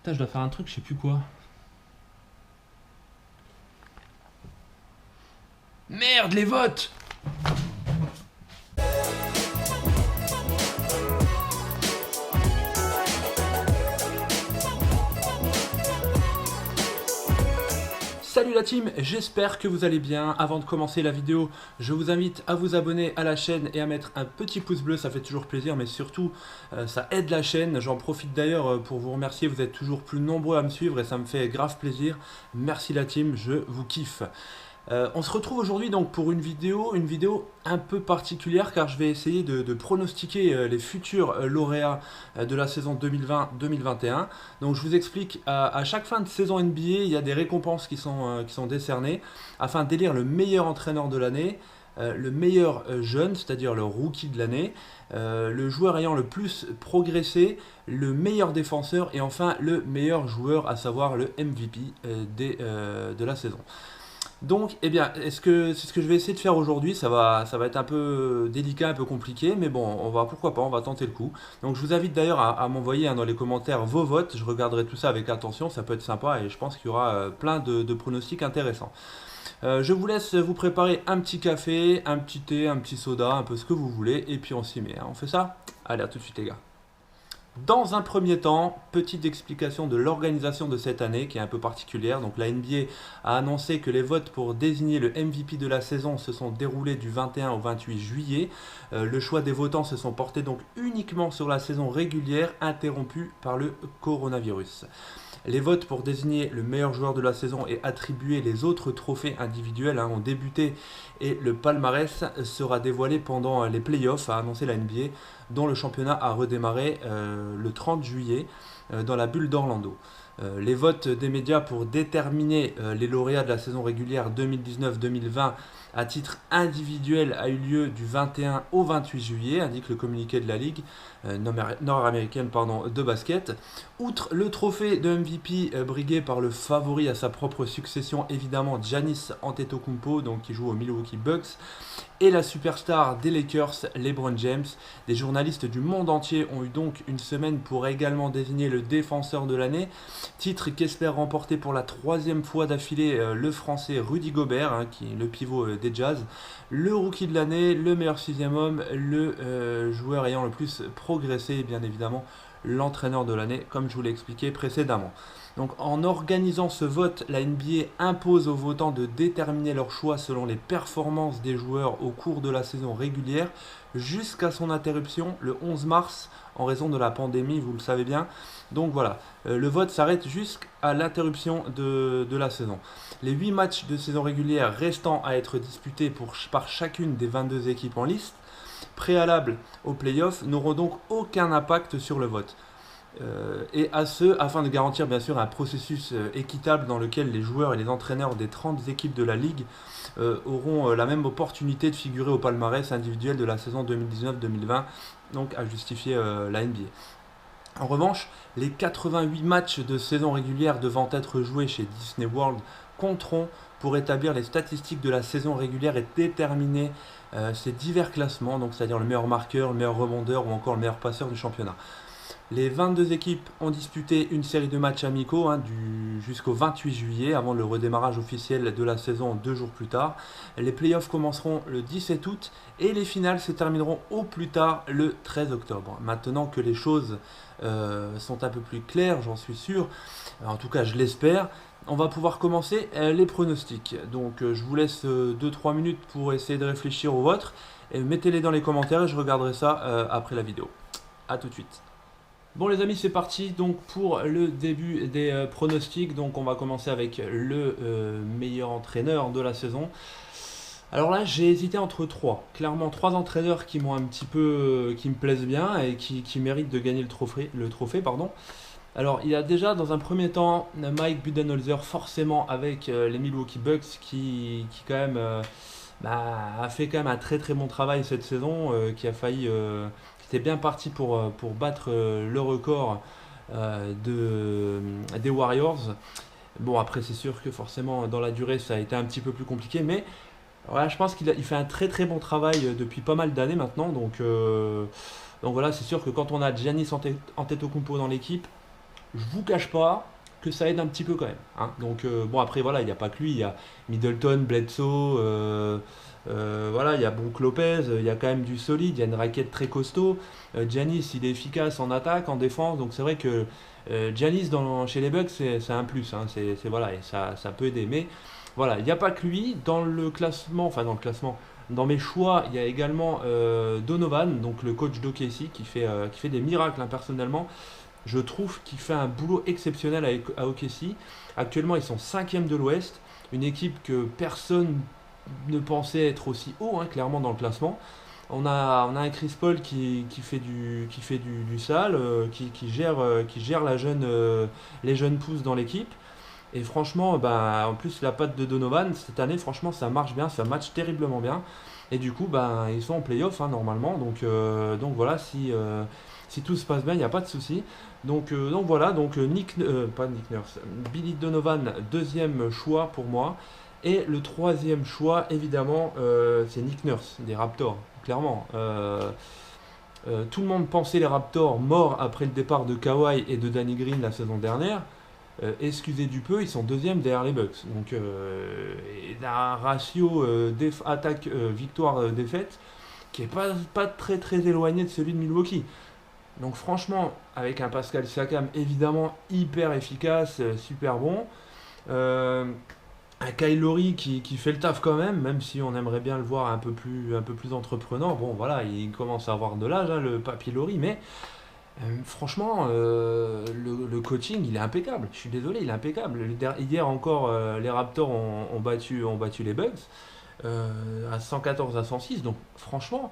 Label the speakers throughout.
Speaker 1: Putain, je dois faire un truc, je sais plus quoi. Merde, les votes! Salut la team, j'espère que vous allez bien. Avant de commencer la vidéo, je vous invite à vous abonner à la chaîne et à mettre un petit pouce bleu, ça fait toujours plaisir, mais surtout ça aide la chaîne. J'en profite d'ailleurs pour vous remercier, vous êtes toujours plus nombreux à me suivre et ça me fait grave plaisir. Merci la team, je vous kiffe. On se retrouve aujourd'hui donc pour une vidéo un peu particulière car je vais essayer de pronostiquer les futurs lauréats de la saison 2020-2021. Donc je vous explique, à chaque fin de saison NBA, il y a des récompenses qui sont décernées afin d'élire le meilleur entraîneur de l'année, le meilleur jeune, c'est-à-dire le rookie de l'année, le joueur ayant le plus progressé, le meilleur défenseur et enfin le meilleur joueur, à savoir le MVP de la saison. Donc, eh bien, c'est ce que je vais essayer de faire aujourd'hui. Ça va être un peu délicat, un peu compliqué, mais bon, pourquoi pas, on va tenter le coup. Donc, je vous invite d'ailleurs à m'envoyer dans les commentaires vos votes. Je regarderai tout ça avec attention, ça peut être sympa et je pense qu'il y aura plein de pronostics intéressants. Je vous laisse vous préparer un petit café, un petit thé, un petit soda, un peu ce que vous voulez, et puis on s'y met, hein. On fait ça? Allez, à tout de suite les gars. Dans un premier temps, petite explication de l'organisation de cette année qui est un peu particulière. Donc la NBA a annoncé que les votes pour désigner le MVP de la saison se sont déroulés du 21 au 28 juillet. Le choix des votants se sont portés donc uniquement sur la saison régulière interrompue par le coronavirus. Les votes pour désigner le meilleur joueur de la saison et attribuer les autres trophées individuels ont débuté et le palmarès sera dévoilé pendant les playoffs, a annoncé la NBA, dont le championnat a redémarré le 30 juillet dans la bulle d'Orlando. Les votes des médias pour déterminer les lauréats de la saison régulière 2019-2020 à titre individuel a eu lieu du 21 au 28 juillet, indique le communiqué de la Ligue nord-américaine de basket. Outre le trophée de MVP brigué par le favori à sa propre succession, évidemment Giannis Antetokounmpo, donc qui joue aux Milwaukee Bucks, et la superstar des Lakers, LeBron James. Des journalistes du monde entier ont eu donc une semaine pour également désigner le défenseur de l'année, titre qu'espère remporter pour la troisième fois d'affilée le français Rudy Gobert, qui est le pivot des Jazz, le rookie de l'année, le meilleur sixième homme, le joueur ayant le plus progressé et bien évidemment l'entraîneur de l'année, comme je vous l'ai expliqué précédemment. Donc en organisant ce vote, la NBA impose aux votants de déterminer leur choix selon les performances des joueurs au cours de la saison régulière jusqu'à son interruption le 11 mars en raison de la pandémie, vous le savez bien. Donc voilà, le vote s'arrête jusqu'à l'interruption de la saison. Les 8 matchs de saison régulière restant à être disputés par chacune des 22 équipes en liste, préalables aux playoffs, n'auront donc aucun impact sur le vote. Et afin de garantir bien sûr un processus équitable dans lequel les joueurs et les entraîneurs des 30 équipes de la Ligue auront la même opportunité de figurer au palmarès individuel de la saison 2019-2020, donc à justifier la NBA. En revanche, les 88 matchs de saison régulière devant être joués chez Disney World compteront pour établir les statistiques de la saison régulière et déterminer ces divers classements, donc c'est-à-dire le meilleur marqueur, le meilleur rebondeur ou encore le meilleur passeur du championnat. Les 22 équipes ont disputé une série de matchs amicaux jusqu'au 28 juillet, avant le redémarrage officiel de la saison 2 jours plus tard. Les playoffs commenceront le 17 août et les finales se termineront au plus tard le 13 octobre. Maintenant que les choses sont un peu plus claires, j'en suis sûr, en tout cas je l'espère, on va pouvoir commencer les pronostics. Donc je vous laisse 2-3 minutes pour essayer de réfléchir aux vôtres. Mettez-les dans les commentaires et je regarderai ça après la vidéo. A tout de suite. Bon les amis, c'est parti donc pour le début des pronostics. Donc on va commencer avec le meilleur entraîneur de la saison. Alors là j'ai hésité entre trois. Clairement trois entraîneurs qui m'ont un petit peu qui me plaisent bien et qui méritent de gagner le trophée, pardon. Alors il y a déjà dans un premier temps Mike Budenholzer, forcément avec les Milwaukee Bucks qui quand même a fait quand même un très très bon travail cette saison, qui a failli qui était bien parti pour battre le record des Warriors. Bon après c'est sûr que forcément dans la durée ça a été un petit peu plus compliqué, mais voilà, je pense qu'il fait un très très bon travail depuis pas mal d'années maintenant. Donc voilà, c'est sûr que quand on a Giannis Antetokounmpo dans l'équipe, je vous cache pas que ça aide un petit peu quand même, hein. Donc bon, après voilà, il n'y a pas que lui, il y a Middleton, Bledsoe, voilà, il y a Brook Lopez, il y a quand même du solide, il y a une raquette très costaud. Giannis, il est efficace en attaque, en défense, donc c'est vrai que Giannis chez les Bucks, c'est un plus, hein. Voilà, et ça peut aider. Mais voilà, il n'y a pas que lui. Dans le classement, enfin dans le classement, dans mes choix, il y a également Donovan, donc le coach d'OKC, qui fait des miracles, hein, personnellement. Je trouve qu'il fait un boulot exceptionnel à OKC. Actuellement, ils sont 5e de l'Ouest, une équipe que personne ne pensait être aussi haut, hein, clairement, dans le classement. On a un Chris Paul qui fait du sale, qui gère les jeunes pousses dans l'équipe. Et franchement, bah, en plus, la patte de Donovan, cette année, franchement, ça marche bien, ça match terriblement bien. Et du coup, bah, ils sont en playoff, hein, normalement. Donc voilà, si tout se passe bien, il n'y a pas de souci. Donc voilà, pas Nick Nurse, Billy Donovan, deuxième choix pour moi. Et le troisième choix, évidemment, c'est Nick Nurse, des Raptors, clairement. Tout le monde pensait les Raptors morts après le départ de Kawhi et de Danny Green la saison dernière. Excusez du peu, ils sont deuxième derrière les Bucks. Donc, un ratio attaque victoire défaite qui est pas très très éloigné de celui de Milwaukee. Donc franchement, avec un Pascal Siakam évidemment hyper efficace, super bon. Euh, un Kyle Lowry qui fait le taf quand même si on aimerait bien le voir un peu plus entreprenant. Bon voilà, il commence à avoir de l'âge, hein, le papy Lowry, mais franchement, le coaching, il est impeccable. Je suis désolé, il est impeccable. Hier encore, les Raptors ont battu les Bucks à 114 à 106. Donc, franchement,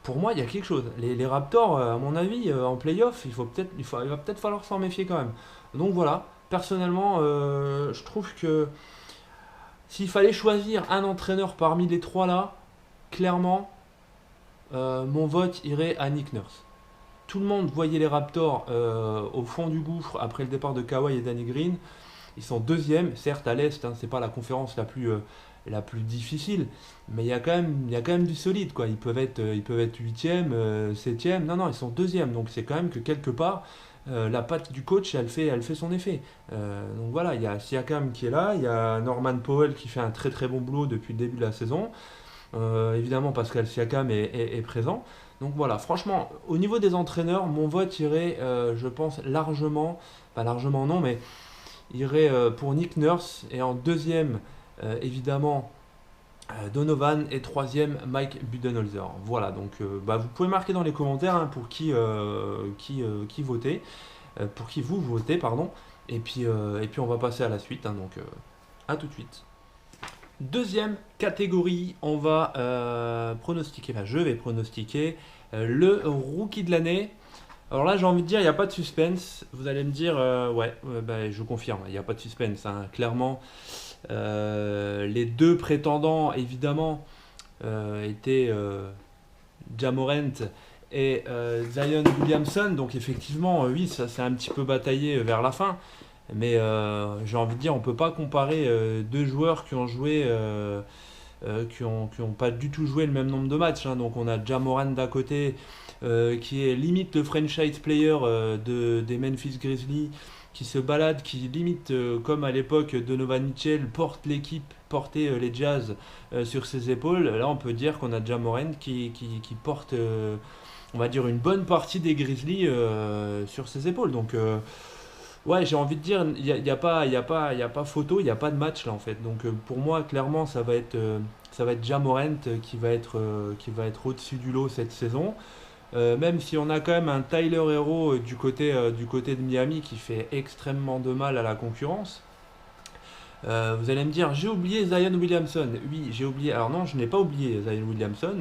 Speaker 1: pour moi, il y a quelque chose. Les Raptors, à mon avis, en playoff, il va peut-être falloir s'en méfier quand même. Donc voilà, personnellement, je trouve que s'il fallait choisir un entraîneur parmi les trois là, clairement, mon vote irait à Nick Nurse. Tout le monde voyait les Raptors au fond du gouffre après le départ de Kawhi et Danny Green. Ils sont deuxième, certes à l'Est, hein, c'est pas la conférence la plus difficile, mais il y a quand même du solide, quoi. Ils peuvent être 8e, 7e, non, ils sont deuxième, donc c'est quand même que quelque part, la patte du coach, elle fait son effet. Donc voilà, il y a Siakam qui est là, il y a Norman Powell qui fait un très très bon boulot depuis le début de la saison. Évidemment, Pascal Siakam est présent. Donc voilà, franchement, au niveau des entraîneurs, mon vote irait, je pense, largement, pas largement non, mais irait pour Nick Nurse. Et en deuxième, évidemment, Donovan. Et troisième, Mike Budenholzer. Voilà, donc bah, vous pouvez marquer dans les commentaires, hein, pour qui voter, pour qui vous votez, pardon. Et puis on va passer à la suite, hein, donc à tout de suite. Deuxième catégorie, on va pronostiquer, enfin je vais pronostiquer le rookie de l'année. Alors là, j'ai envie de dire, il n'y a pas de suspense. Vous allez me dire, ouais, bah, je confirme, il n'y a pas de suspense, hein. Clairement, les deux prétendants, évidemment, étaient Ja Morant et Zion Williamson. Donc effectivement, oui, ça s'est un petit peu bataillé vers la fin. Mais j'ai envie de dire, on ne peut pas comparer deux joueurs qui ont joué, qui ont pas du tout joué le même nombre de matchs, hein. Donc on a Ja Morant d'à côté, qui est limite le franchise player des Memphis Grizzlies, qui se balade, qui limite, comme à l'époque Donovan Mitchell, porte l'équipe, portait les Jazz sur ses épaules. Là on peut dire qu'on a Ja Morant qui porte, on va dire, une bonne partie des Grizzlies sur ses épaules. Donc ouais, j'ai envie de dire, il y a pas photo, il n'y a pas de match là en fait. Donc pour moi, clairement, ça va être Ja Morant qui va être au-dessus du lot cette saison. Même si on a quand même un Tyler Hero du côté de Miami qui fait extrêmement de mal à la concurrence. Vous allez me dire, j'ai oublié Zion Williamson. Oui, j'ai oublié. Alors non, je n'ai pas oublié Zion Williamson.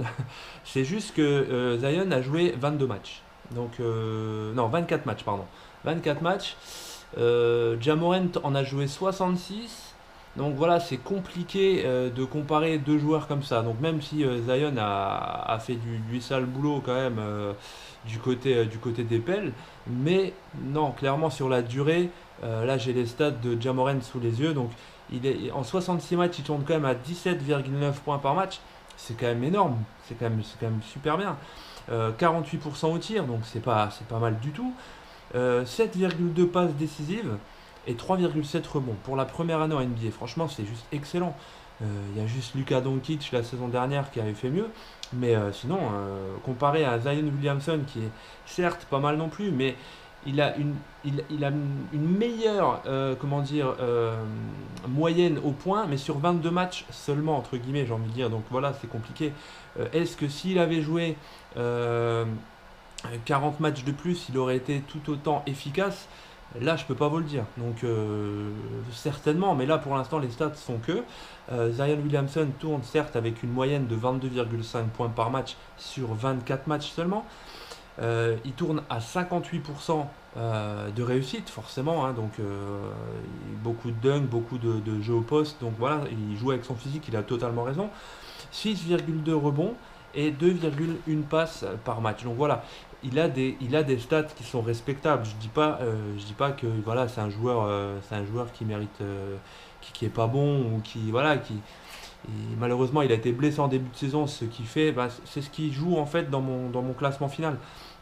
Speaker 1: C'est juste que Zion a joué 22 matchs. Donc, non, 24 matchs, pardon. 24 matchs. Ja Morant en a joué 66. Donc voilà, c'est compliqué de comparer deux joueurs comme ça. Donc même si Zion a fait du sale boulot quand même du côté des pelles, mais non, clairement sur la durée, là j'ai les stats de Ja Morant sous les yeux. Donc en 66 matchs, il tourne quand même à 17,9 points par match. C'est quand même énorme, c'est quand même super bien. 48% au tir, donc c'est pas mal du tout. 7,2 passes décisives et 3,7 rebonds. Pour la première année en NBA, franchement, c'est juste excellent. Il y a juste Luka Doncic la saison dernière qui avait fait mieux. Mais sinon, comparé à Zion Williamson, qui est certes pas mal non plus, mais il a il a une meilleure comment dire, moyenne au point, mais sur 22 matchs seulement, entre guillemets, j'ai envie de dire. Donc voilà, c'est compliqué. Est-ce que s'il avait joué 40 matchs de plus, il aurait été tout autant efficace? Là, je peux pas vous le dire. Donc, certainement, mais là, pour l'instant, les stats sont que Zion Williamson tourne certes avec une moyenne de 22,5 points par match sur 24 matchs seulement. Il tourne à 58% de réussite, forcément. Hein, donc, beaucoup de dunk, beaucoup de jeux au poste. Donc, voilà, il joue avec son physique, il a totalement raison. 6,2 rebonds et 2,1 passes par match. Donc, voilà. Il a des stats qui sont respectables. Je dis pas que voilà, c'est un joueur qui mérite, qui est pas bon ou qui voilà, malheureusement il a été blessé en début de saison. Ce qui fait, bah, c'est ce qui joue en fait dans mon classement final.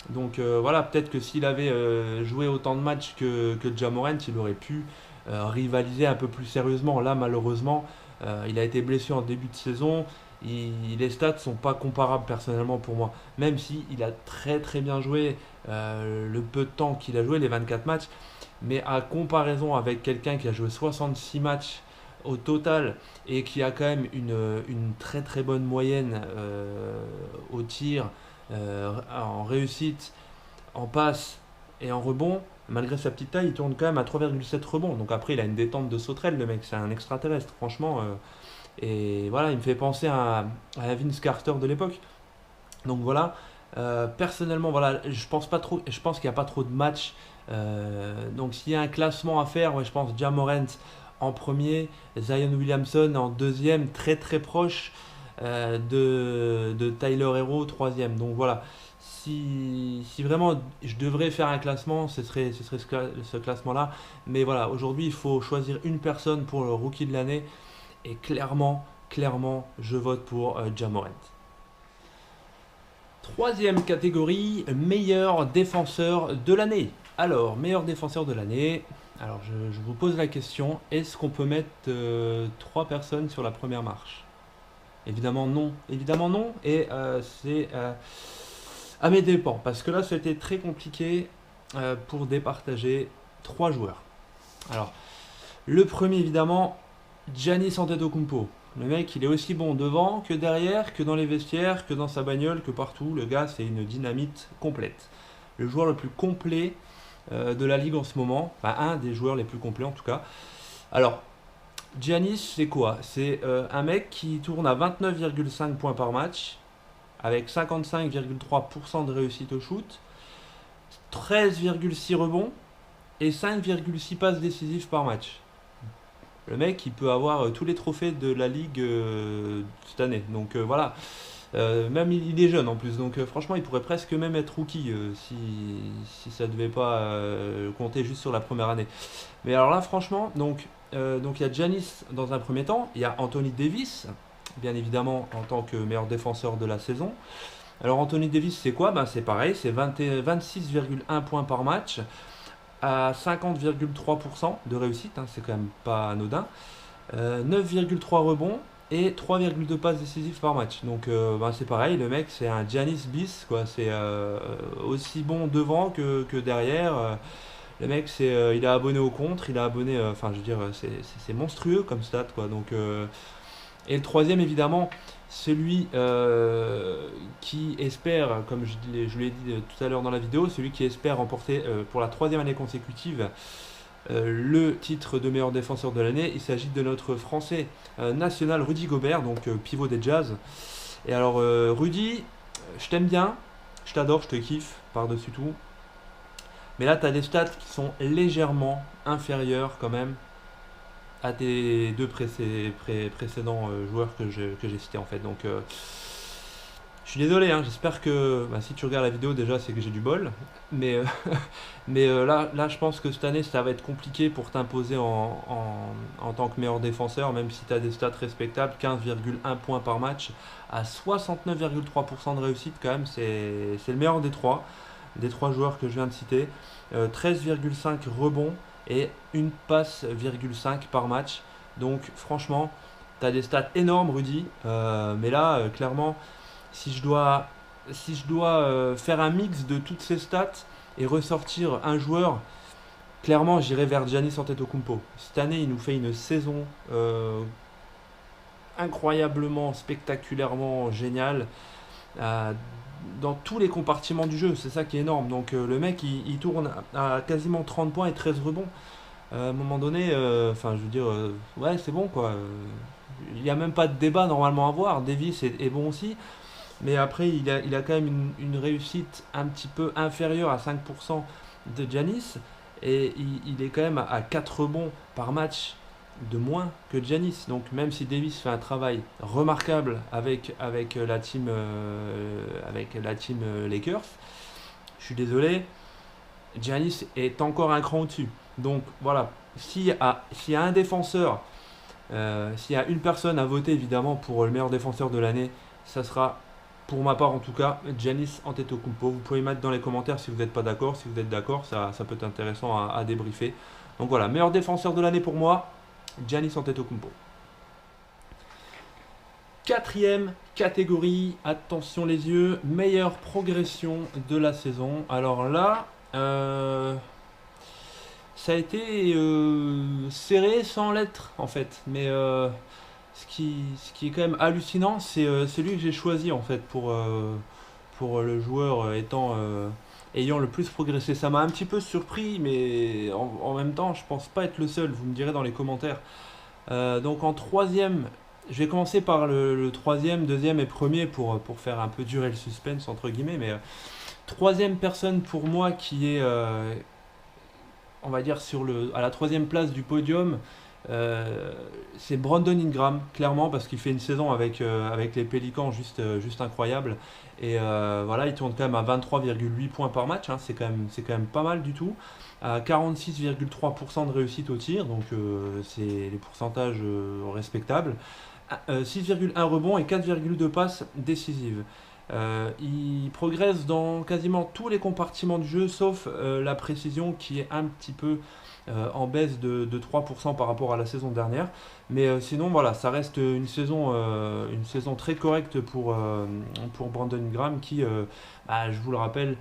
Speaker 1: Donc voilà, peut-être que s'il avait joué autant de matchs que Ja Morant, il aurait pu rivaliser un peu plus sérieusement. Là, malheureusement, il a été blessé en début de saison. Les stats sont pas comparables personnellement pour moi, même si il a très très bien joué le peu de temps qu'il a joué, les 24 matchs, mais à comparaison avec quelqu'un qui a joué 66 matchs au total et qui a quand même une très très bonne moyenne au tir, en réussite, en passe et en rebond, malgré sa petite taille, il tourne quand même à 3,7 rebonds. Donc après, il a une détente de sauterelle, le mec, c'est un extraterrestre, franchement. Et voilà, il me fait penser à Vince Carter de l'époque. Donc voilà, personnellement, voilà, je pense pas trop, je pense qu'il n'y a pas trop de matchs. Donc s'il y a un classement à faire, ouais, je pense Ja Morant en premier, Zion Williamson en deuxième, très très proche de Tyler Herro troisième. Donc voilà, si vraiment je devrais faire un classement, ce serait ce classement-là. Mais voilà, aujourd'hui, il faut choisir une personne pour le rookie de l'année. Et clairement, je vote pour Ja Morant. Troisième catégorie, meilleur défenseur de l'année. Alors, meilleur défenseur de l'année. Alors, je vous pose la question, est-ce qu'on peut mettre 3 personnes sur la première marche? Évidemment non. Évidemment non. Et c'est à mes dépens. Parce que là, c'était très compliqué pour départager 3 joueurs. Alors, le premier, évidemment, Giannis Antetokounmpo. Le mec, il est aussi bon devant que derrière, que dans les vestiaires, que dans sa bagnole, que partout. Le gars, c'est une dynamite complète. Le joueur le plus complet de la ligue en ce moment. Enfin, un des joueurs les plus complets en tout cas. Alors, Giannis, c'est quoi? C'est un mec qui tourne à 29,5 points par match, avec 55,3% de réussite au shoot, 13,6 rebonds et 5,6 passes décisives par match. Le mec, il peut avoir tous les trophées de la ligue cette année. Donc voilà. Même il est jeune en plus. Donc franchement, il pourrait presque même être rookie si ça ne devait pas compter juste sur la première année. Mais alors là, franchement, donc il y a Giannis dans un premier temps. Il y a Anthony Davis, bien évidemment, en tant que meilleur défenseur de la saison. Alors Anthony Davis, c'est quoi? Ben, c'est pareil, c'est 26,1 points par match à 50,3% de réussite, hein, c'est quand même pas anodin. 9,3 rebonds et 3,2 passes décisives par match. Donc ben, c'est pareil, le mec c'est un Giannis bis, quoi. C'est aussi bon devant que derrière. Le mec il est abonné au contre, il est abonné, enfin je veux dire, c'est monstrueux comme stat, quoi. Donc, et le troisième évidemment, celui qui espère, comme je l'ai dit tout à l'heure dans la vidéo, celui qui espère remporter pour la troisième année consécutive le titre de meilleur défenseur de l'année. Il s'agit de notre Français national Rudy Gobert, donc pivot des Jazz. Et alors Rudy, je t'aime bien, je t'adore, je te kiffe par-dessus tout. Mais là, tu as des stats qui sont légèrement inférieures quand même à tes deux précédents joueurs que j'ai cités en fait. Donc je suis désolé, hein, j'espère que bah, si tu regardes la vidéo déjà c'est que j'ai du bol. Mais, là je pense que cette année ça va être compliqué pour t'imposer en tant que meilleur défenseur, même si tu as des stats respectables, 15,1 points par match à 69,3% de réussite quand même, c'est le meilleur des trois. des 3 joueurs que je viens de citer. 13,5 rebonds et une passe,5 par match. Donc franchement, tu as des stats énormes, Rudy. Mais là, clairement, si je dois faire un mix de toutes ces stats et ressortir un joueur, clairement, j'irai vers Giannis Antetokounmpo. Cette année, il nous fait une saison incroyablement, spectaculairement géniale euh, dans tous les compartiments du jeu. C'est ça qui est énorme. Donc le mec, il tourne à quasiment 30 points et 13 rebonds. À un moment donné, enfin, je veux dire, ouais, c'est bon quoi. Il n'y a même pas de débat normalement à voir. Davis est bon aussi. Mais après, il a quand même une réussite un petit peu inférieure à 5% de Giannis. Et il est quand même à 4 rebonds par match de moins que Giannis. Donc même si Davis fait un travail remarquable avec la team Lakers, je suis désolé, Giannis est encore un cran au-dessus. Donc voilà, s'il y a un défenseur, s'il y a une personne à voter évidemment pour le meilleur défenseur de l'année, ça sera pour ma part en tout cas Giannis Antetokounmpo. Vous pouvez mettre dans les commentaires si vous n'êtes pas d'accord. Si vous êtes d'accord, ça peut être intéressant à débriefer. Donc voilà, meilleur défenseur de l'année pour moi, Giannis Antetokounmpo. Quatrième catégorie, attention les yeux, meilleure progression de la saison. Alors là, ça a été serré sans l'être en fait. Mais ce qui est quand même hallucinant, c'est lui que j'ai choisi en fait pour le joueur ayant le plus progressé. Ça m'a un petit peu surpris, mais en même temps, je pense pas être le seul. Vous me direz dans les commentaires. Donc en troisième, je vais commencer par le troisième, deuxième et premier pour faire un peu durer le suspense entre guillemets. Mais troisième personne pour moi qui est, on va dire, à la troisième place du podium. C'est Brandon Ingram, clairement, parce qu'il fait une saison avec les Pélicans juste incroyable. Et voilà, il tourne quand même à 23,8 points par match, hein, c'est quand même pas mal du tout. À 46,3% de réussite au tir, donc c'est les pourcentages respectables. 6,1 rebonds et 4,2 passes décisives. Il progresse dans quasiment tous les compartiments du jeu, sauf la précision qui est un petit peu en baisse de 3% par rapport à la saison dernière. Mais sinon, voilà, ça reste une saison très correcte pour Brandon Ingram qui, je vous le rappelle,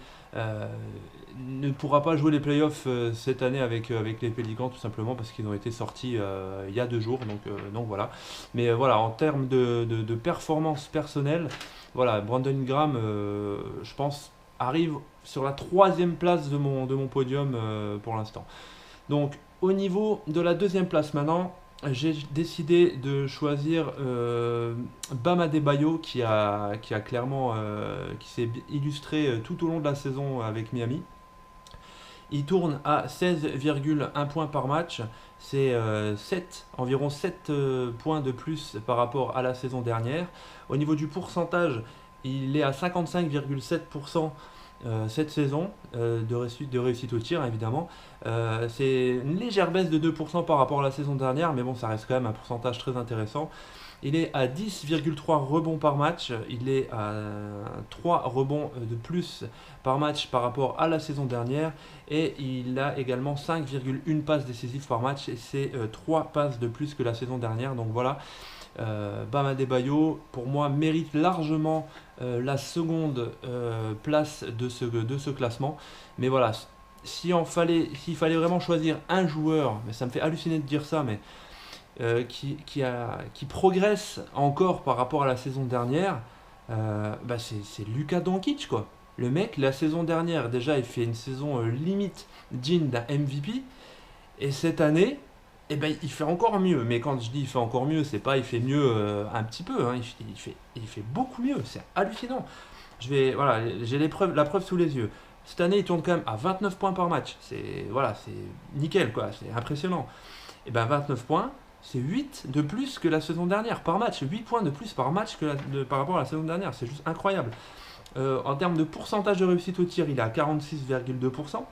Speaker 1: ne pourra pas jouer les playoffs cette année avec les Pélicans tout simplement parce qu'ils ont été sortis il y a 2 jours. Donc voilà. Mais voilà, en termes de performance personnelle, voilà, Brandon Ingram, je pense, arrive sur la troisième place de mon podium pour l'instant. Donc, au niveau de la deuxième place maintenant, j'ai décidé de choisir Bam Adebayo qui s'est illustré tout au long de la saison avec Miami. Il tourne à 16,1 points par match. C'est environ 7 points de plus par rapport à la saison dernière. Au niveau du pourcentage, il est à 55,7% cette saison de réussite au tir, évidemment. C'est une légère baisse de 2% par rapport à la saison dernière, mais bon, ça reste quand même un pourcentage très intéressant. Il est à 10,3 rebonds par match. Il est à 3 rebonds de plus par match par rapport à la saison dernière. Et il a également 5,1 passes décisives par match. Et c'est 3 passes de plus que la saison dernière. Donc voilà, Bam Adebayo, pour moi, mérite largement la seconde place de ce classement. Mais voilà, s'il fallait vraiment choisir un joueur, mais ça me fait halluciner de dire ça, mais qui progresse encore par rapport à la saison dernière, c'est Luka Doncic quoi. Le mec, la saison dernière, déjà, il fait une saison limite digne d'un MVP. Et cette année, il fait encore mieux. Mais quand je dis il fait encore mieux, c'est pas il fait mieux un petit peu. Hein, il fait beaucoup mieux. C'est hallucinant. Voilà, j'ai la preuve sous les yeux. Cette année, il tourne quand même à 29 points par match. C'est nickel, quoi. C'est impressionnant. Et 29 points, c'est 8 de plus que la saison dernière par match. 8 points de plus par match par rapport à la saison dernière. C'est juste incroyable. En termes de pourcentage de réussite au tir, il est à 46,2%.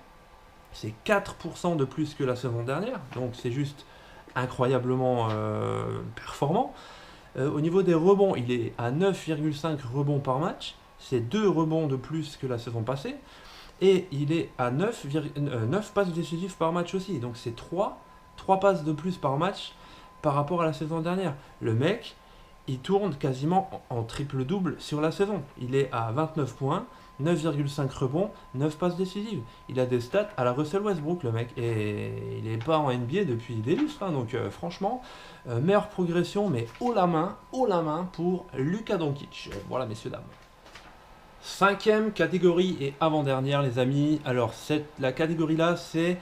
Speaker 1: C'est 4% de plus que la saison dernière. Donc c'est juste incroyablement performant. Au niveau des rebonds, il est à 9,5 rebonds par match. C'est 2 rebonds de plus que la saison passée. Et il est à 9 passes décisives par match aussi. Donc c'est 3 passes de plus par match par rapport à la saison dernière. Le mec, il tourne quasiment en triple-double sur la saison. Il est à 29 points, 9,5 rebonds, 9 passes décisives. Il a des stats à la Russell Westbrook, le mec. Et il n'est pas en NBA depuis des lustres. Hein. Donc franchement, meilleure progression, mais haut la main pour Luka Doncic. Voilà, messieurs, dames. Cinquième catégorie et avant-dernière, les amis. Alors, la catégorie là, c'est...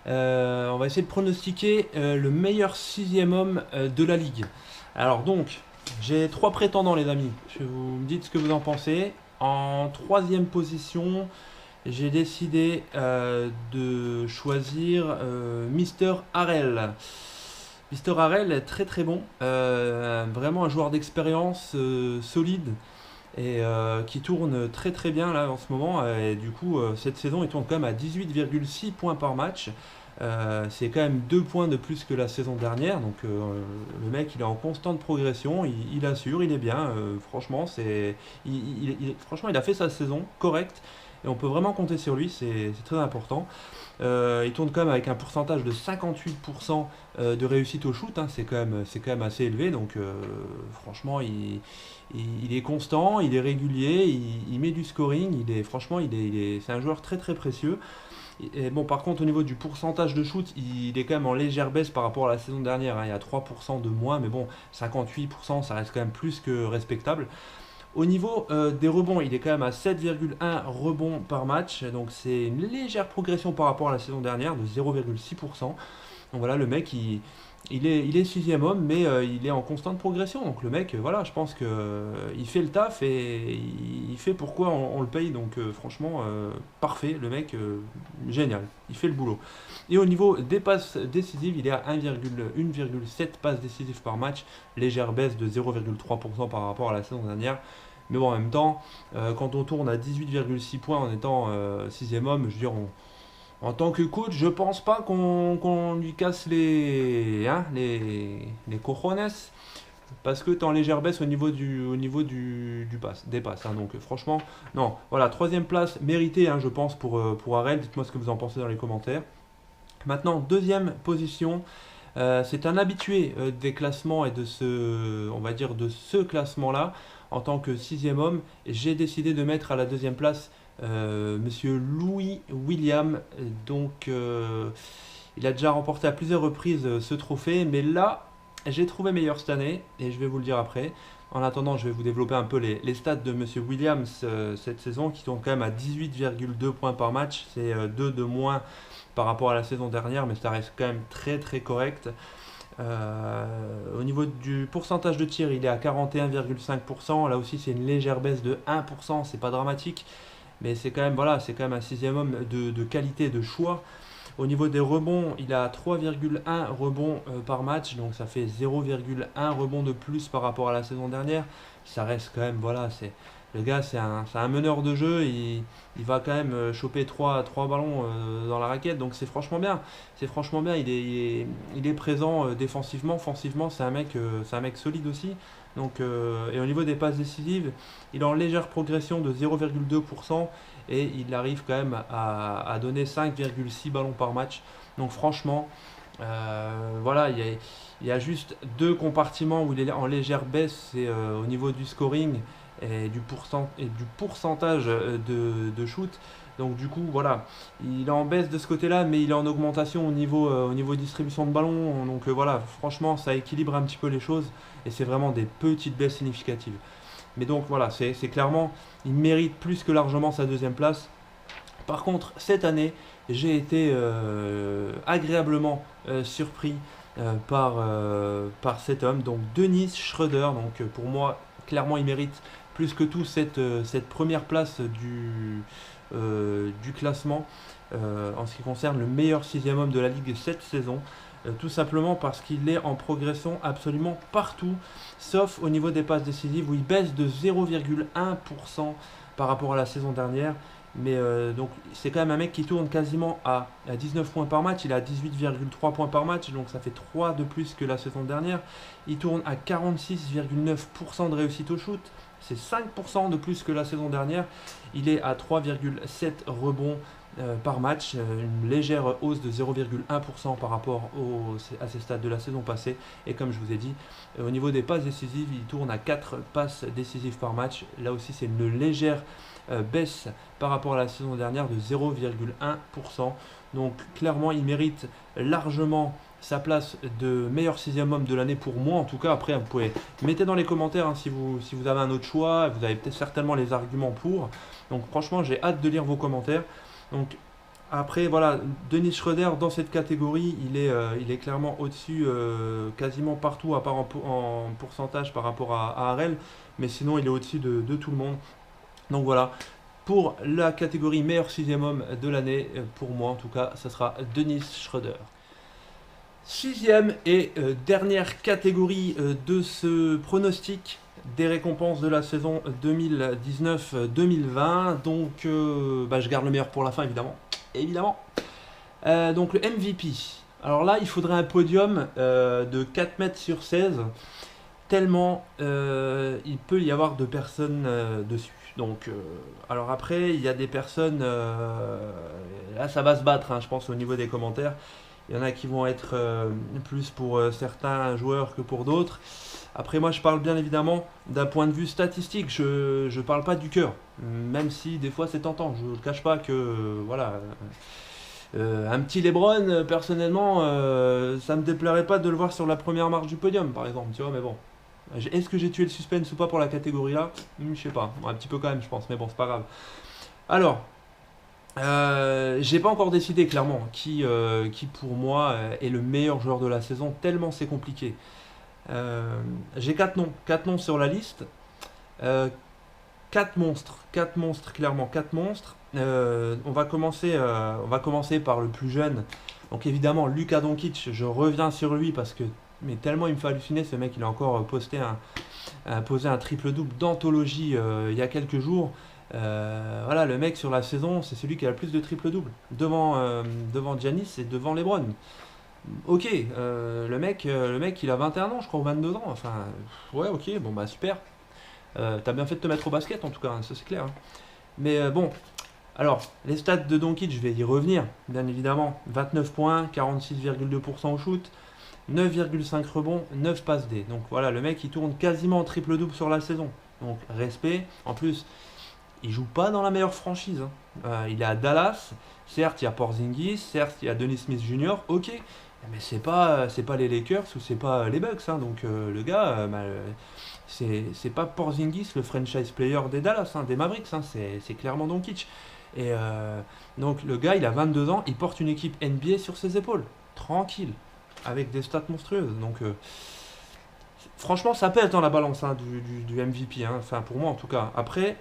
Speaker 1: on va essayer de pronostiquer le meilleur sixième homme de la ligue. Alors donc, j'ai 3 prétendants, les amis. Vous me dites ce que vous en pensez. En troisième position, j'ai décidé de choisir Mister Harrell. Mister Harrell est très très bon. Vraiment un joueur d'expérience solide et qui tourne très très bien là en ce moment. Et du coup, cette saison, il tourne quand même à 18,6 points par match. C'est quand même 2 points de plus que la saison dernière. Donc le mec, il est en constante progression, il assure, il est bien. Franchement, franchement, il a fait sa saison correcte. Et on peut vraiment compter sur lui, c'est très important. Il tourne quand même avec un pourcentage de 58% de réussite au shoot, hein, c'est quand même assez élevé. Donc franchement, il est constant, il est régulier, il met du scoring. Franchement, c'est un joueur très très précieux. Et bon, par contre, au niveau du pourcentage de shoot, il est quand même en légère baisse par rapport à la saison dernière. Hein. Il y a 3% de moins, mais bon, 58%, ça reste quand même plus que respectable. Au niveau des rebonds, il est quand même à 7,1 rebonds par match. Donc c'est une légère progression par rapport à la saison dernière de 0,6%. Donc voilà, le mec, il est sixième homme, mais il est en constante progression. Donc le mec, voilà, je pense qu'il fait le taf et il fait pourquoi on le paye. Donc franchement, parfait, le mec, génial, il fait le boulot. Et au niveau des passes décisives, il est à 1,7 passes décisives par match, légère baisse de 0,3% par rapport à la saison dernière. Mais bon, en même temps, quand on tourne à 18,6 points en étant sixième homme, je veux dire, en tant que coach, je pense pas qu'on lui casse les cojones, parce que tu es en légère baisse au niveau des passes. Hein. Donc franchement, non. Voilà, troisième place méritée, hein, je pense, pour Harrell. Dites-moi ce que vous en pensez dans les commentaires. Maintenant, deuxième position. C'est un habitué des classements et on va dire de ce classement-là. En tant que sixième homme, j'ai décidé de mettre à la deuxième place Monsieur Louis Williams. Donc, il a déjà remporté à plusieurs reprises ce trophée, mais là, j'ai trouvé meilleur cette année et je vais vous le dire après. En attendant, je vais vous développer un peu les stats de Monsieur Williams cette saison, qui tourne quand même à 18,2 points par match. C'est 2 de moins par rapport à la saison dernière, mais ça reste quand même très très correct. Au niveau du pourcentage de tir, il est à 41,5%. Là aussi, c'est une légère baisse de 1%. C'est pas dramatique, mais c'est quand même, voilà, c'est quand même un sixième homme de qualité, de choix. Au niveau des rebonds, il a 3,1 rebonds par match, donc ça fait 0,1 rebond de plus par rapport à la saison dernière. Ça reste quand même, voilà, le gars, c'est un meneur de jeu, il va quand même choper 3 ballons dans la raquette, donc c'est franchement bien. C'est franchement bien, il est présent défensivement, offensivement, c'est un mec solide aussi. Donc, et au niveau des passes décisives, il est en légère progression de 0,2% et il arrive quand même à donner 5,6 ballons par match. Donc franchement, voilà, il y a juste 2 compartiments où il est en légère baisse, c'est au niveau du scoring et du pourcentage de shoot. Donc du coup, voilà, il est en baisse de ce côté-là, mais il est en augmentation au niveau distribution de ballon. Donc voilà, franchement, ça équilibre un petit peu les choses et c'est vraiment des petites baisses significatives. Mais donc voilà, c'est clairement, il mérite plus que largement sa deuxième place. Par contre, cette année, j'ai été agréablement surpris par cet homme, donc Dennis Schroeder. Donc pour moi, clairement, il mérite plus que tout cette première place du classement en ce qui concerne le meilleur sixième homme de la ligue cette saison. Tout simplement parce qu'il est en progression absolument partout, sauf au niveau des passes décisives où il baisse de 0,1% par rapport à la saison dernière. Mais donc c'est quand même un mec qui tourne quasiment à 19 points par match, il a 18,3 points par match, donc ça fait 3 de plus que la saison dernière. Il tourne à 46,9% de réussite au shoot, c'est 5% de plus que la saison dernière. Il est à 3,7 rebonds par match, une légère hausse de 0,1% par rapport à ces stats de la saison passée. Et comme je vous ai dit, au niveau des passes décisives, il tourne à 4 passes décisives par match. Là aussi, c'est une légère baisse par rapport à la saison dernière de 0,1%. Donc clairement, il mérite largement sa place de meilleur sixième homme de l'année pour moi. En tout cas, après, vous pouvez mettre dans les commentaires si vous avez un autre choix. Vous avez peut-être certainement les arguments pour. Donc franchement, j'ai hâte de lire vos commentaires. Donc après, voilà, Dennis Schroeder dans cette catégorie, il est clairement au-dessus quasiment partout, à part en pourcentage par rapport à Harrell. Mais sinon, il est au-dessus de tout le monde. Donc voilà, pour la catégorie meilleur sixième homme de l'année, pour moi en tout cas, ça sera Dennis Schroeder. Sixième et dernière catégorie de ce pronostic des récompenses de la saison 2019-2020. Donc je garde le meilleur pour la fin évidemment. Donc le MVP. Alors là, il faudrait un podium de 4 mètres sur 16, tellement il peut y avoir de personnes dessus. Donc, alors après, il y a des personnes, là ça va se battre, je pense, au niveau des commentaires. Il y en a qui vont être plus pour certains joueurs que pour d'autres. Après, moi, je parle bien évidemment d'un point de vue statistique. Je ne parle pas du cœur, même si des fois c'est tentant. Je ne le cache pas que, voilà, un petit LeBron, personnellement, ça me déplairait pas de le voir sur la première marche du podium, par exemple, tu vois, mais bon. Est-ce que j'ai tué le suspense ou pas pour la catégorie là? Je sais pas, un petit peu quand même je pense, mais bon c'est pas grave. Alors, j'ai pas encore décidé clairement qui pour moi est le meilleur joueur de la saison, tellement c'est compliqué. J'ai 4 noms sur la liste. 4 monstres, clairement 4 monstres. On va commencer par le plus jeune. Donc évidemment Luka Doncic, je reviens sur lui parce que mais tellement il me fait halluciner, ce mec il a encore posé un triple-double d'anthologie il y a quelques jours. Voilà, le mec sur la saison, c'est celui qui a le plus de triple-double devant Giannis et devant LeBron. Ok, le mec il a 21 ans, je crois, ou 22 ans. Enfin, ouais, ok, bon bah super. T'as bien fait de te mettre au basket en tout cas, ça c'est clair. Mais bon, alors les stats de Doncic, je vais y revenir, bien évidemment. 29 points, 46,2% au shoot. 9,5 rebonds, 9 passes D. Donc voilà, le mec il tourne quasiment en triple-double sur la saison. Donc respect. En plus, il joue pas dans la meilleure franchise. Il est à Dallas. Certes, il y a Porzingis. Certes, il y a Dennis Smith Jr. Ok. Mais c'est pas les Lakers ou c'est pas les Bucks. Donc le gars, c'est pas Porzingis, le franchise player des Dallas, des Mavericks. C'est clairement Doncic. Et donc le gars, il a 22 ans. Il porte une équipe NBA sur ses épaules. Tranquille. Avec des stats monstrueuses. Donc franchement ça pèse dans la balance du MVP, enfin pour moi en tout cas. Après,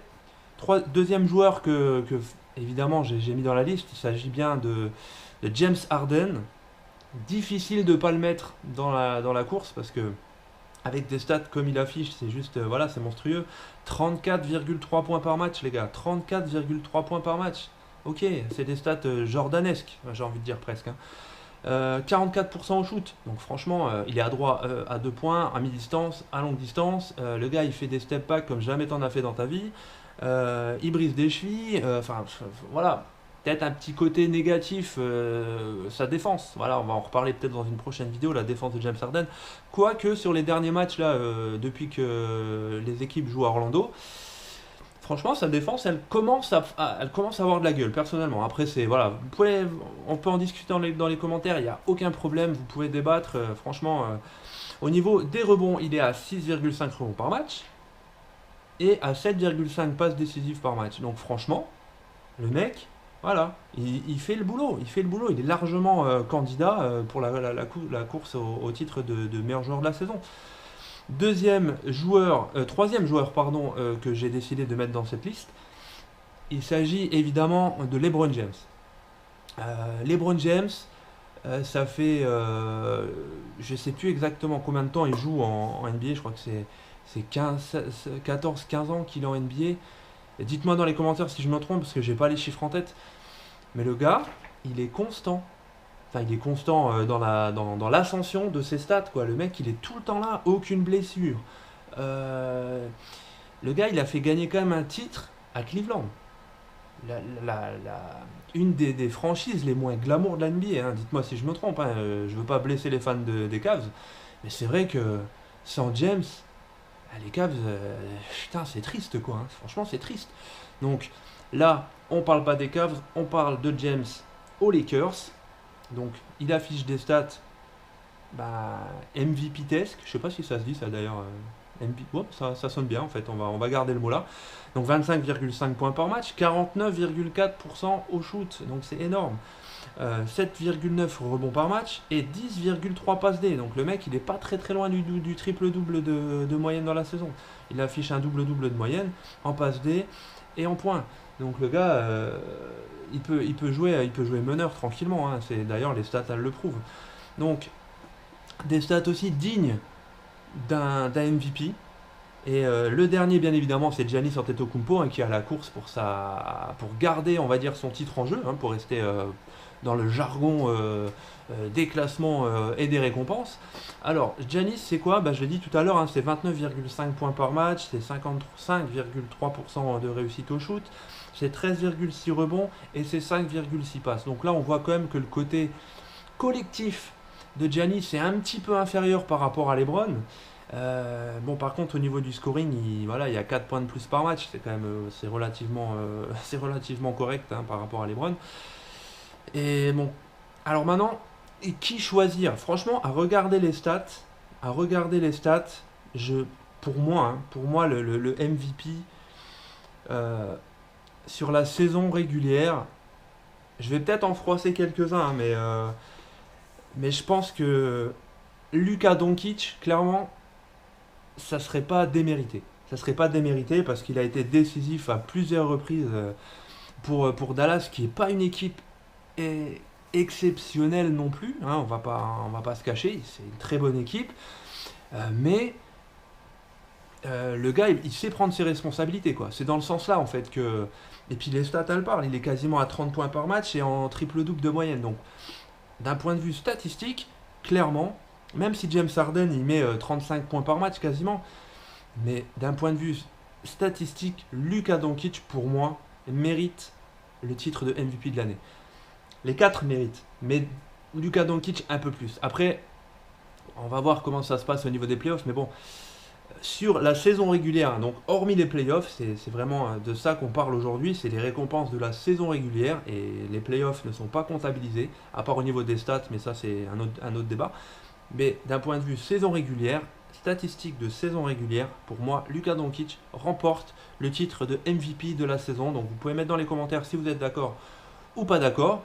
Speaker 1: deuxième joueur que évidemment j'ai mis dans la liste, il s'agit bien de James Harden. Difficile de ne pas le mettre dans la course parce que avec des stats comme il affiche, c'est juste, voilà, c'est monstrueux. 34,3 points par match les gars, 34,3 points par match. Ok, c'est des stats jordanesques, j'ai envie de dire presque. 44% au shoot, donc franchement il est adroit à 2 points, à mi-distance, à longue distance. Le gars il fait des step back comme jamais t'en as fait dans ta vie. Il brise des chevilles, enfin voilà, peut-être un petit côté négatif, sa défense. Voilà, on va en reparler peut-être dans une prochaine vidéo, la défense de James Harden. Quoique sur les derniers matchs là, depuis que les équipes jouent à Orlando, franchement, sa défense, elle commence à avoir de la gueule, personnellement. Après, voilà, on peut en discuter dans les commentaires, il n'y a aucun problème, vous pouvez débattre. Franchement, au niveau des rebonds, il est à 6,5 rebonds par match et à 7,5 passes décisives par match. Donc franchement, le mec, voilà, il fait le boulot, il est largement candidat pour la course au titre de meilleur joueur de la saison. Troisième joueur que j'ai décidé de mettre dans cette liste, il s'agit évidemment de LeBron James. LeBron James, ça fait, je ne sais plus exactement combien de temps il joue en NBA, je crois que c'est 14-15 ans qu'il est en NBA. Dites-moi dans les commentaires si je me trompe, parce que j'ai pas les chiffres en tête. Mais le gars, il est constant. Enfin, il est constant dans l'ascension de ses stats, quoi. Le mec, il est tout le temps là, aucune blessure. Le gars, il a fait gagner quand même un titre à Cleveland. Une des franchises les moins glamour de la NBA, hein. Dites-moi si je me trompe, hein. Je veux pas blesser les fans des Cavs, mais c'est vrai que sans James, les Cavs, putain, c'est triste quoi, hein. Franchement, c'est triste. Donc là, on parle pas des Cavs, on parle de James aux Lakers. Donc il affiche des stats MVP-tesque, je sais pas si ça se dit ça d'ailleurs. Oh, ça sonne bien en fait, on va garder le mot là. Donc 25,5 points par match, 49,4% au shoot, donc c'est énorme. 7,9 rebonds par match et 10,3 passes D. Donc le mec il est pas très loin du triple-double de moyenne dans la saison. Il affiche un double-double de moyenne en passes D et en points. Donc le gars il peut jouer meneur tranquillement, hein. D'ailleurs les stats elles le prouvent. Donc des stats aussi dignes d'un MVP. Et le dernier, bien évidemment, c'est Giannis Antetokounmpo, hein, qui est à la course pour garder, on va dire, son titre en jeu, hein, pour rester dans le jargon des classements et des récompenses. Alors, Giannis, c'est quoi? Je l'ai dit tout à l'heure, hein, c'est 29,5 points par match, c'est 55,3% de réussite au shoot, c'est 13,6 rebonds et c'est 5,6 passes. Donc là, on voit quand même que le côté collectif de Giannis est un petit peu inférieur par rapport à LeBron. Bon, par contre, au niveau du scoring, il y a 4 points de plus par match. C'est quand même c'est relativement correct, hein, par rapport à LeBron. Et bon, alors maintenant, et qui choisir? Franchement, à regarder les stats, pour moi, le MVP sur la saison régulière, je vais peut-être en froisser quelques-uns, hein, mais je pense que Luka Doncic, clairement, ça serait pas démérité. Ça serait pas démérité parce qu'il a été décisif à plusieurs reprises pour Dallas, qui n'est pas une équipe exceptionnelle non plus, hein, on va pas se cacher, c'est une très bonne équipe, mais le gars il sait prendre ses responsabilités, quoi. C'est dans le sens là en fait que. Et puis les stats elles parlent, il est quasiment à 30 points par match et en triple-double de moyenne. Donc d'un point de vue statistique, clairement, même si James Harden il met 35 points par match quasiment, mais d'un point de vue statistique, Luka Doncic pour moi mérite le titre de MVP de l'année. Les 4 méritent, mais Luka Doncic un peu plus. Après, on va voir comment ça se passe au niveau des playoffs, mais bon, sur la saison régulière, donc hormis les playoffs, c'est vraiment de ça qu'on parle aujourd'hui, c'est les récompenses de la saison régulière, et les playoffs ne sont pas comptabilisés, à part au niveau des stats, mais ça c'est un autre débat. Mais d'un point de vue saison régulière, statistique de saison régulière, pour moi, Luka Doncic remporte le titre de MVP de la saison. Donc vous pouvez mettre dans les commentaires si vous êtes d'accord ou pas d'accord.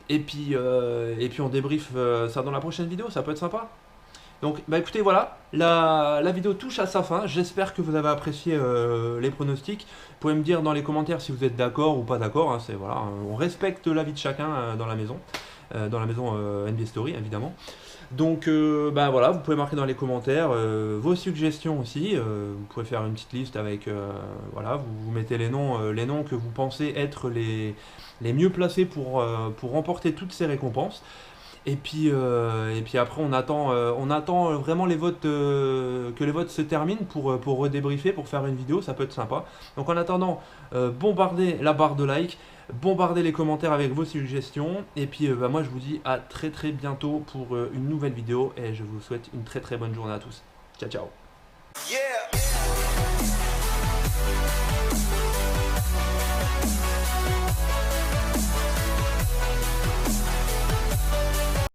Speaker 1: Et puis on débriefe ça dans la prochaine vidéo, ça peut être sympa. Donc écoutez, voilà, la vidéo touche à sa fin. J'espère que vous avez apprécié les pronostics. Vous pouvez me dire dans les commentaires si vous êtes d'accord ou pas d'accord, hein. Voilà, on respecte l'avis de chacun dans la maison NBA Story évidemment. Donc voilà, vous pouvez marquer dans les commentaires vos suggestions aussi. Vous pouvez faire une petite liste avec voilà, vous mettez les noms que vous pensez être les mieux placés pour remporter toutes ces récompenses. Et puis après on attend vraiment les votes, que les votes se terminent pour redébriefer, pour faire une vidéo, ça peut être sympa. Donc en attendant, bombardez la barre de like, bombardez les commentaires avec vos suggestions. Et puis moi je vous dis à très bientôt pour une nouvelle vidéo et je vous souhaite une très bonne journée à tous. Ciao ciao. Yeah.